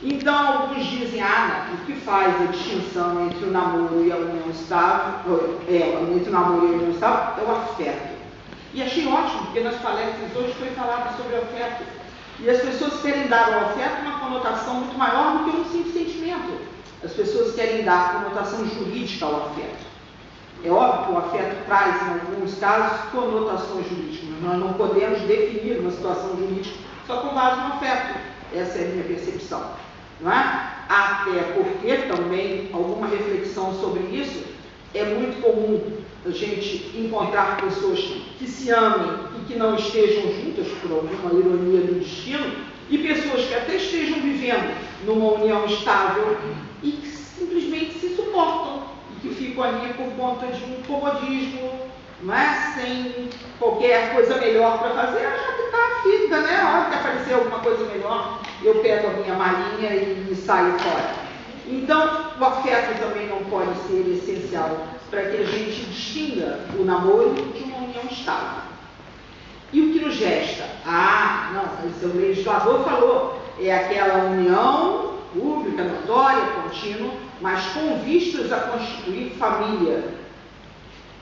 Então, alguns dizem, o que faz a distinção entre o namoro e a união estável, entre o namoro e a união estável, é o afeto. E achei ótimo, porque nas palestras hoje foi falado sobre o afeto. E as pessoas querem dar ao afeto uma conotação muito maior do que um simples sentimento. As pessoas querem dar conotação jurídica ao afeto. É óbvio que o afeto traz, em alguns casos, conotações jurídicas. Nós não podemos definir uma situação jurídica só com base no afeto. Essa é a minha percepção. Não é? Até porque também alguma reflexão sobre isso, é muito comum a gente encontrar pessoas que se amem e que não estejam juntas por alguma ironia do destino, e pessoas que até estejam vivendo numa união estável e que simplesmente se suportam e que ficam ali por conta de um comodismo, não é? Sem qualquer coisa melhor para fazer, já que está a vida, né? A hora que aparecer alguma coisa melhor, eu pego a minha malinha e saio fora. Então, o afeto também não pode ser essencial para que a gente distinga o namoro de uma união estável. E o que nos resta? Esse o legislador falou, é aquela união pública, notória, contínua, mas com vistas a constituir família.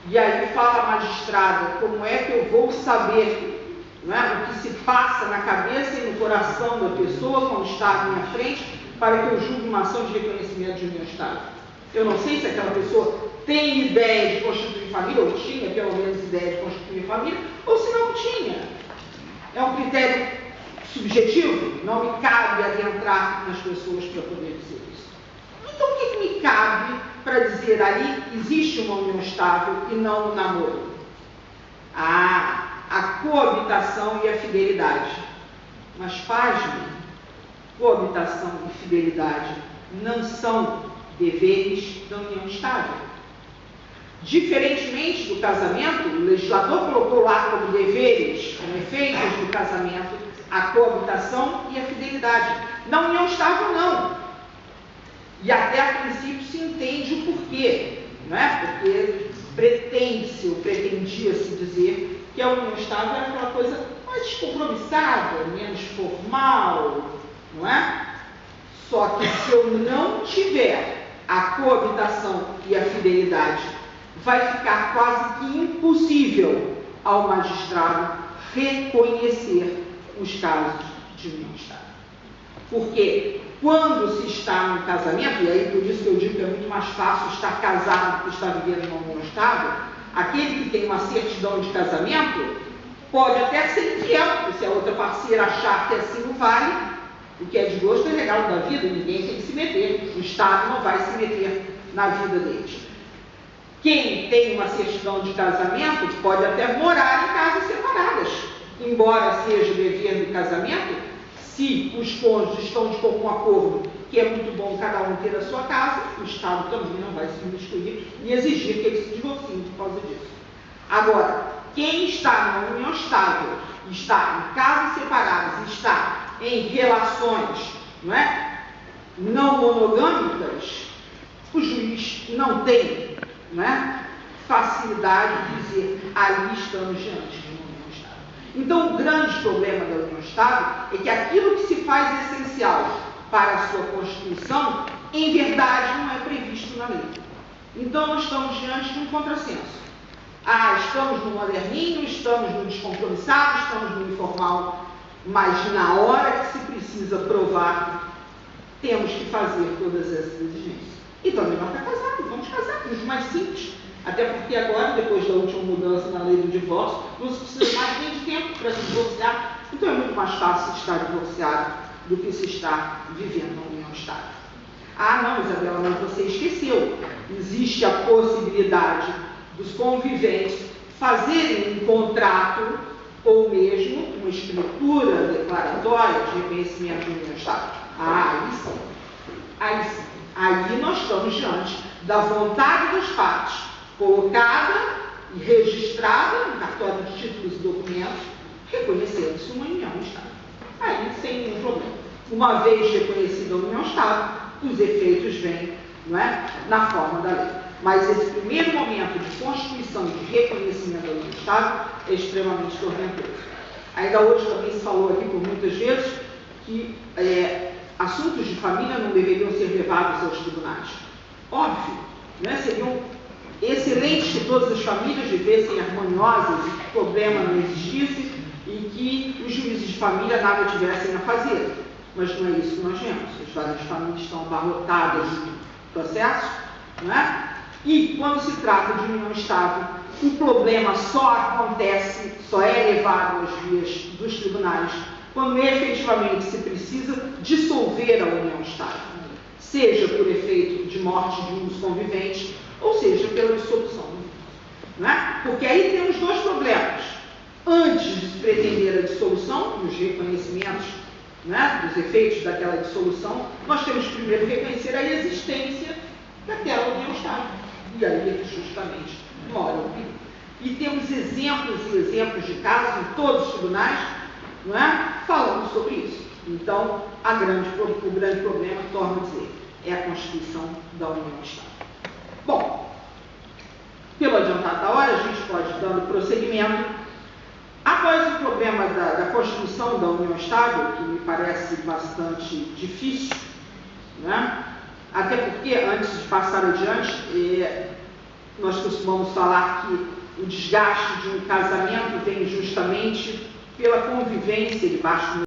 E aí fala a magistrada, como é que eu vou saber, não é, o que se passa na cabeça e no coração da pessoa quando está à minha frente, para que eu julgue uma ação de reconhecimento de união estável? Eu não sei se aquela pessoa tem ideia de constituir família, ou tinha pelo menos ideia de constituir família, ou se não tinha. É um critério subjetivo, não me cabe adentrar nas pessoas para poder dizer isso. Então, o que me cabe para dizer ali existe uma união estável e não um namoro? A coabitação e a fidelidade. Mas, pasme, coabitação e fidelidade não são deveres da união estável. Diferentemente do casamento, o legislador colocou lá como deveres, como efeitos do casamento, a coabitação e a fidelidade. Na união estável, não. E até a princípio se entende o porquê, não é? Porque pretende-se ou pretendia-se dizer que a união estável era aquela coisa mais descompromissada, menos formal, não é? Só que se eu não tiver a coabitação e a fidelidade, vai ficar quase que impossível ao magistrado reconhecer os casos de união estável. Porque quando se está no casamento, e aí por isso que eu digo que é muito mais fácil estar casado do que estar vivendo numa união estável, aquele que tem uma certidão de casamento pode até ser infiel, porque se a outra parceira achar que assim não vale, o que é de gosto é regalo da vida, ninguém tem que se meter, o Estado não vai se meter na vida deles. Quem tem uma certidão de casamento pode até morar em casas separadas, embora seja o dever do casamento, se os cônjuges estão de comum acordo, que é muito bom cada um ter a sua casa, o Estado também não vai se miscuir e exigir que eles se divorciem por causa disso. Agora, quem está numa união estável, está em casas separadas, está em relações, não monogâmicas, o juiz não tem, facilidade de dizer, ali estamos diante de uma união estável. Então, o grande problema da união estável é que aquilo que se faz essencial para a sua constituição, em verdade, não é previsto na lei. Então, nós estamos diante de um contrassenso. Estamos no moderninho, estamos no descompromissado, estamos no informal, mas na hora que se precisa provar, temos que fazer todas essas exigências. E também não está casado, vamos casar, os mais simples. Até porque agora, depois da última mudança na lei do divórcio, não se precisa mais nem de tempo para se divorciar. Então é muito mais fácil estar divorciado do que se estar vivendo uma união estável. Não, Isabela, mas você esqueceu. Existe a possibilidade dos conviventes fazerem um contrato ou mesmo uma escritura declaratória de reconhecimento de união estável. Aí sim. Aí sim. Aí nós estamos diante da vontade das partes, colocada e registrada no cartório de títulos e documentos, reconhecendo-se uma união estável. Aí, sem nenhum problema. Uma vez reconhecida a união estável, os efeitos vêm, na forma da lei. Mas esse primeiro momento de constituição e de reconhecimento da união estável é extremamente tormentoso. Ainda hoje também se falou aqui por muitas vezes que a assuntos de família não deveriam ser levados aos tribunais? Óbvio, né? Seriam excelentes que todas as famílias vivessem harmoniosas e que problema não existisse e que os juízes de família nada tivessem a fazer. Mas não é isso que nós vemos. As várias famílias estão abarrotadas de processos, não é? E quando se trata de união estável, o problema só acontece, só é levado às vias dos tribunais quando efetivamente se precisa dissolver a união estável, seja por efeito de morte de um dos conviventes, ou seja, pela dissolução. Não é? Porque aí temos dois problemas. Antes de se pretender a dissolução, e os reconhecimentos, né, dos efeitos daquela dissolução, nós temos que primeiro reconhecer a existência daquela união estável. E aí é que justamente mora o perigo. E temos exemplos e exemplos de casos em todos os tribunais, não é, falando sobre isso. Então, o grande problema, torno a dizer, é a constituição da união estável. Bom, pelo adiantado da hora, a gente pode ir dando prosseguimento. Após o problema da constituição da união estável, que me parece bastante difícil, né? Até porque, antes de passar adiante, nós costumamos falar que o desgaste de um casamento vem justamente pela convivência debaixo